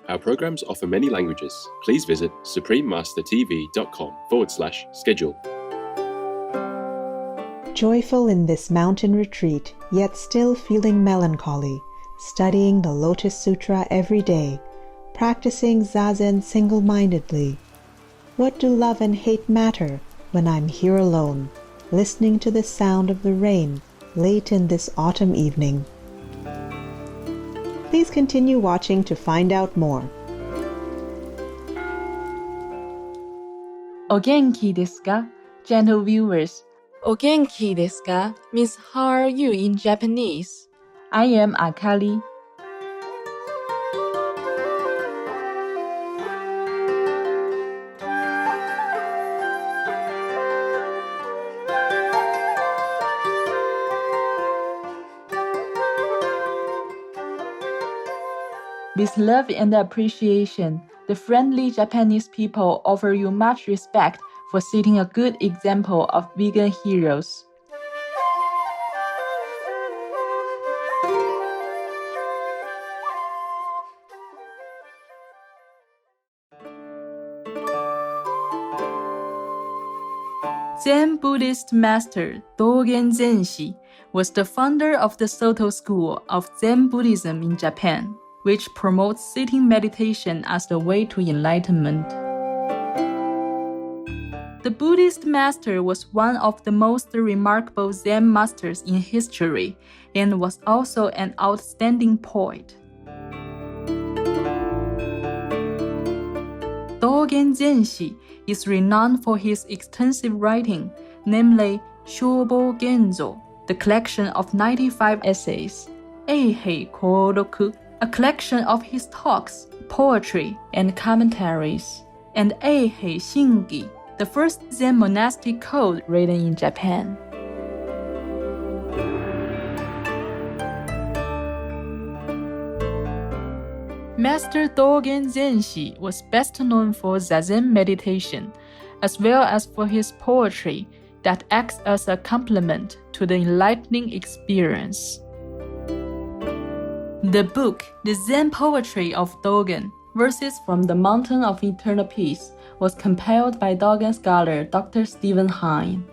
Our programs offer many languages. Please visit suprememastertv.com/schedule. Joyful in this mountain retreat, yet still feeling melancholy, studying the Lotus Sutra every day, practicing Zazen single-mindedly. What do love and hate matter when I'm here alone, listening to the sound of the rain late in this autumn evening? Please continue watching to find out more. O genki desu ka? Gentle viewers. O genki desu ka means how are you in Japanese. I am Akali. With love and appreciation, the friendly Japanese people offer you much respect for setting a good example of vegan heroes. Zen Buddhist master Dogen Zenshi was the founder of the Soto school of Zen Buddhism in Japan, which promotes sitting meditation as the way to enlightenment. The Buddhist master was one of the most remarkable Zen masters in history and was also an outstanding poet. Dogen Zenshi is renowned for his extensive writing, namely Shobo Genzo, the collection of 95 essays, Eihei Kodoku, a collection of his talks, poetry, and commentaries, and Eihei Shingi, the first Zen monastic code written in Japan. Master Dogen Zenshi was best known for Zazen meditation, as well as for his poetry that acts as a complement to the enlightening experience. The book, The Zen Poetry of Dogen, Verses from the Mountain of Eternal Peace, was compiled by Dogen scholar Dr. Stephen Hine.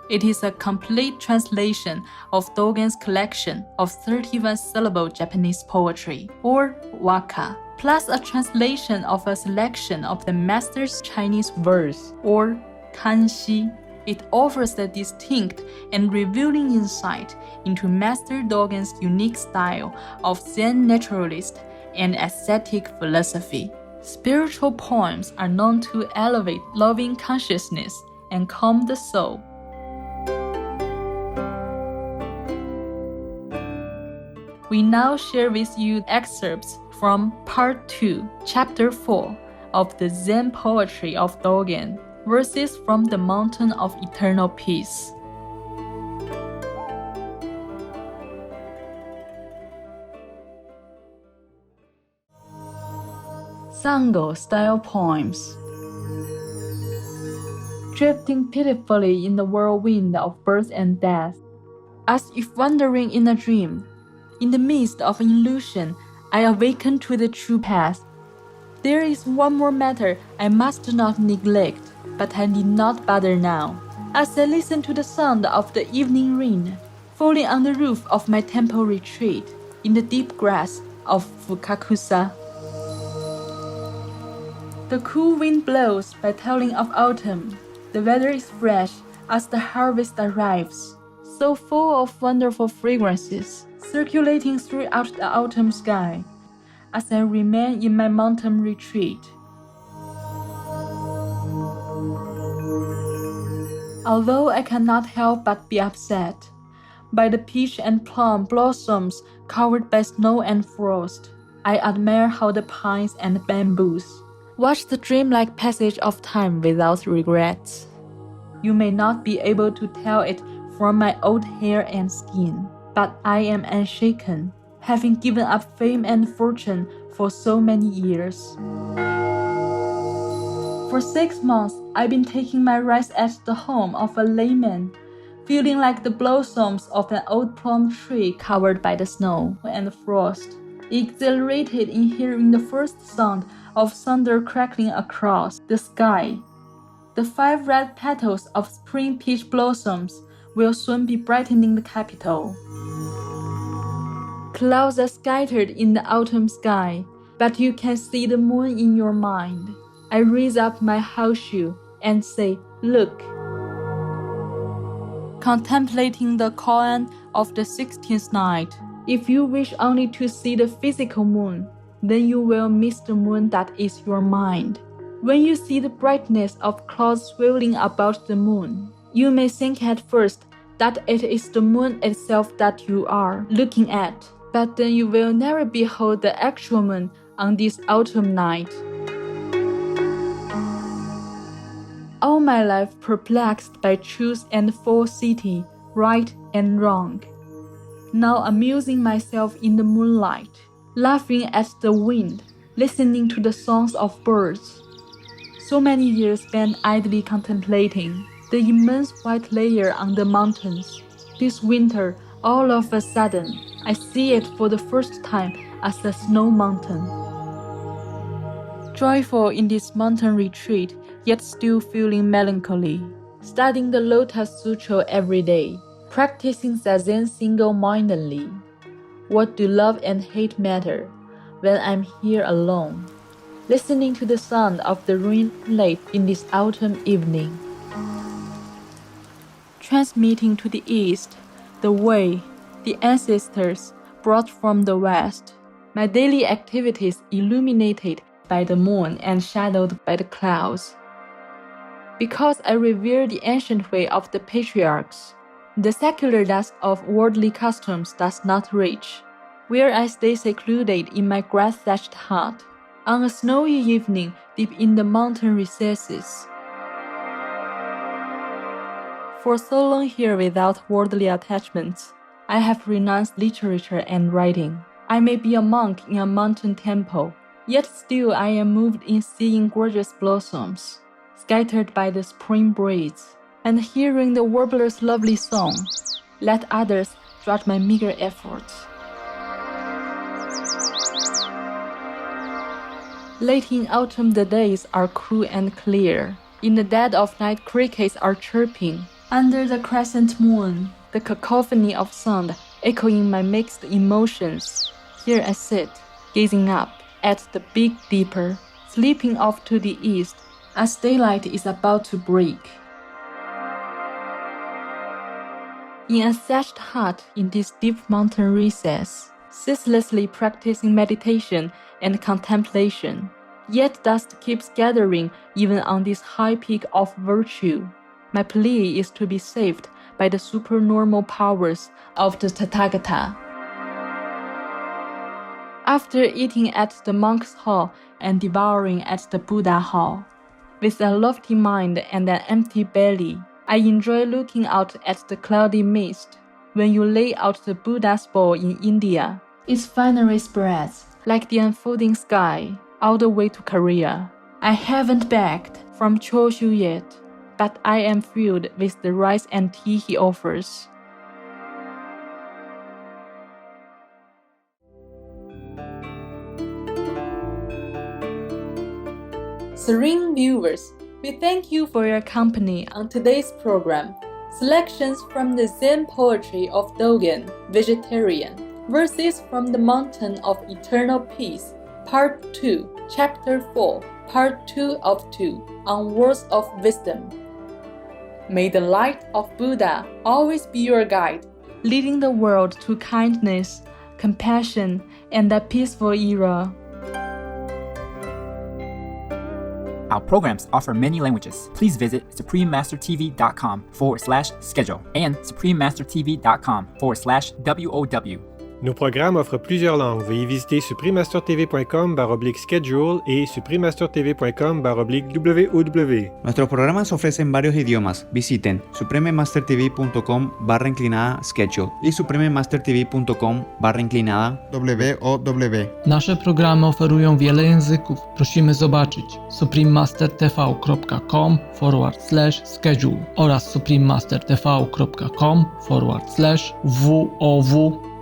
It is a complete translation of Dogen's collection of 31-syllable Japanese poetry, or waka, plus a translation of a selection of the master's Chinese verse, or kanshi. It offers a distinct and revealing insight into Master Dogen's unique style of Zen naturalist and ascetic philosophy. Spiritual poems are known to elevate loving consciousness and calm the soul. We now share with you excerpts from Part 2, Chapter 4 of the Zen Poetry of Dogen, Verses from the Mountain of Eternal Peace. Sango-style poems. Drifting pitifully in the whirlwind of birth and death, as if wandering in a dream, in the midst of an illusion, I awaken to the true path. There is one more matter I must not neglect, but I need not bother now. As I listen to the sound of the evening rain, falling on the roof of my temple retreat, in the deep grass of Fukakusa. The cool wind blows by telling of autumn. The weather is fresh as the harvest arrives, so full of wonderful fragrances, circulating throughout the autumn sky, as I remain in my mountain retreat. Although I cannot help but be upset by the peach and plum blossoms covered by snow and frost, I admire how the pines and bamboos watch the dreamlike passage of time without regrets. You may not be able to tell it from my old hair and skin, but I am unshaken, having given up fame and fortune for so many years. For 6 months, I've been taking my rest at the home of a layman, feeling like the blossoms of an old plum tree covered by the snow and frost. exhilarated in hearing the first sound of thunder crackling across the sky. The 5 red petals of spring peach blossoms will soon be brightening the capital. Clouds are scattered in the autumn sky, but you can see the moon in your mind. I raise up my horseshoe and say, "Look." Contemplating the koan of the 16th night. If you wish only to see the physical moon, then you will miss the moon that is your mind. When you see the brightness of clouds swirling about the moon, you may think at first that it is the moon itself that you are looking at, but then you will never behold the actual moon on this autumn night. All my life perplexed by truth and falsity, right and wrong. Now amusing myself in the moonlight, laughing at the wind, listening to the songs of birds. So many years spent idly contemplating the immense white layer on the mountains. This winter, all of a sudden, I see it for the first time as a snow mountain. Joyful in this mountain retreat, yet still feeling melancholy. Studying the Lotus Sutra every day, practicing Zazen single-mindedly. What do love and hate matter when I'm here alone? Listening to the sound of the ruined lake in this autumn evening. Transmitting to the east the way the ancestors brought from the west. My daily activities illuminated by the moon and shadowed by the clouds. Because I revere the ancient way of the patriarchs, the secular dust of worldly customs does not reach, where I stay secluded in my grass-thatched hut, on a snowy evening deep in the mountain recesses. For so long here without worldly attachments, I have renounced literature and writing. I may be a monk in a mountain temple, yet still I am moved in seeing gorgeous blossoms, scattered by the spring breeze, and hearing the warbler's lovely song. Let others judge my meager efforts. Late in autumn the days are cool and clear. In the dead of night crickets are chirping. Under the crescent moon, the cacophony of sound echoing my mixed emotions. Here I sit, gazing up at the Big Dipper, sleeping off to the east as daylight is about to break. In a thatched hut in this deep mountain recess, ceaselessly practicing meditation and contemplation, yet dust keeps gathering even on this high peak of virtue. My plea is to be saved by the supernormal powers of the Tathagata. After eating at the monk's hall and devouring at the Buddha hall, with a lofty mind and an empty belly, I enjoy looking out at the cloudy mist. When you lay out the Buddha's bowl in India, its finery spreads like the unfolding sky all the way to Korea. I haven't begged from Choshu yet, but I am filled with the rice and tea he offers. Serene viewers, we thank you for your company on today's program. Selections from the Zen poetry of Dogen, Vegetarian, verses from the Mountain of Eternal Peace, Part 2, Chapter 4, Part 2 of 2, on Words of Wisdom. May the light of Buddha always be your guide, leading the world to kindness, compassion, and a peaceful era. Our programs offer many languages. Please visit suprememastertv.com/schedule and suprememastertv.com/WOW. Nos programmes offrent plusieurs langues. Veuillez visiter suprememastertv.com/schedule et suprememastertv.com/WOW. Nuestros programas ofrecen varios idiomas. Visiten suprememastertv.com/schedule i suprememastertv.com/WOW. Nasze programy oferują wiele języków. Prosimy zobaczyć suprememastertv.com/schedule oraz suprememastertv.com/WOW.